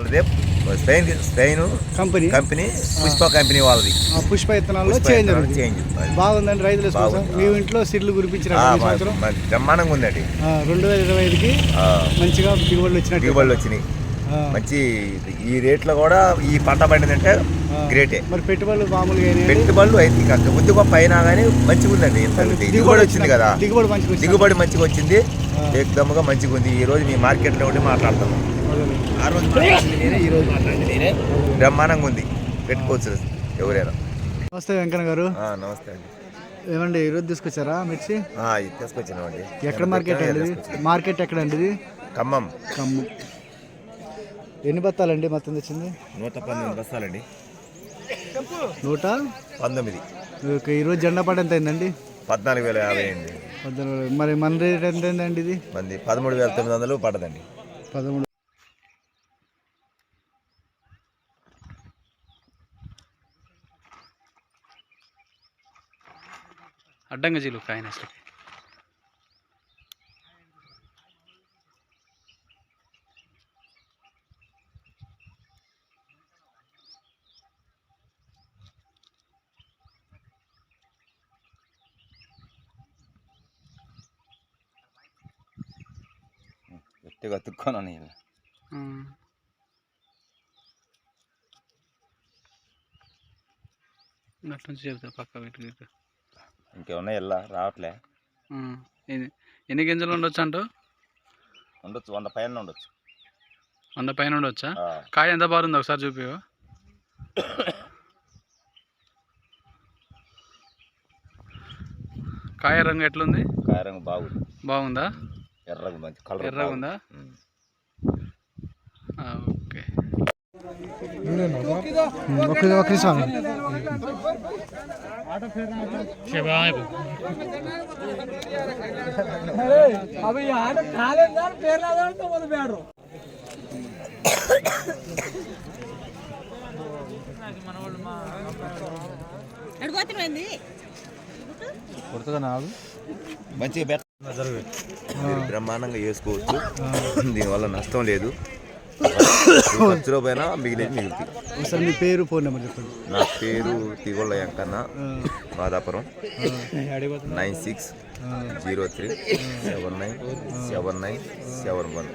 వాళ్ళదే Spain company Pushpa company వాళ్ళది. పుష్ప విత్తనాల్లో చేంజ్ బాగుందండి. రైతులు మీ ఇంట్లో సిడ్లు కురిపించిన బ్రహ్మాండంగా ఉందండి. 2025కి మంచిగా దిగుబడులు వచ్చినాయి. మంచి ఈ రేట్లో కూడా ఈ పంట పండిందంటే గ్రేటే. మరి పెట్టుబడులు మామూలుగా పెట్టుబడులు అయితే ఇంకా కొద్ది గొప్ప అయినా కానీ మంచిగా ఉందండి. దిగుబడి వచ్చింది కదా, దిగుబడి మంచిగా వచ్చింది. ఏకదమ్ముగా మంచిగా ఉంది. ఈ రోజు మీ మార్కెట్లో ఉండి మాట్లాడతాము. ఆ రోజు నేనే, ఈ రోజు మాట్లాడింది నేనే. బ్రహ్మాండంగా ఉంది, పెట్టుకోవచ్చు ఎవరైనా. నమస్తే వెంకన్న గారు. నమస్తే అండి. ఏమండి ఈరోజు తీసుకొచ్చారా మిర్చి? తీసుకొచ్చినామండి. ఎక్కడ మార్కెట్ అండి? మార్కెట్ ఎక్కడ అండి ఇది? ఖమ్మం. ఎన్ని బత్తాలండి మొత్తం తెచ్చింది? 119 బస్తాలండి. 119. ఈరోజు జెండా పాట ఎంత అయిందండి? 14,050 అండి. 14,000. మరి మన రేట్ ఎంత అయిందండి? ఇది 13,900 పడదండి. 13. అడ్డంగా జీలు కాయన అసలు గట్టిగా తుక్కోను నేను. అట్లా నుంచి చెప్తా పక్క వీటికి ఇంకేమన్నా ఎలా రావట్లే. ఎన్ని గింజలు ఉండొచ్చు అంటూ? ఉండొచ్చు 100 పైన ఉండొచ్చు. 100 పైన ఉండొచ్చా? కాయ ఎంత బాగుంది ఒకసారి చూపివా? కాయ రంగు ఎట్లుంది? కాయ రంగు బాగుందా? ఎర్రగా మంచి కలర్. ఎర్రగా ఉందా? ఓకే. మంచిగా బ్రహ్మాండంగా వేసుకోవచ్చు. దీనివల్ల నష్టం లేదు. ఖర్చులో పైన మిగులుతుంది. మీ పేరు, ఫోన్ నెంబర్ చెప్పండి. నా పేరు తిగొళ్ళ వెంకన్న, మాదాపురం. 9603797971.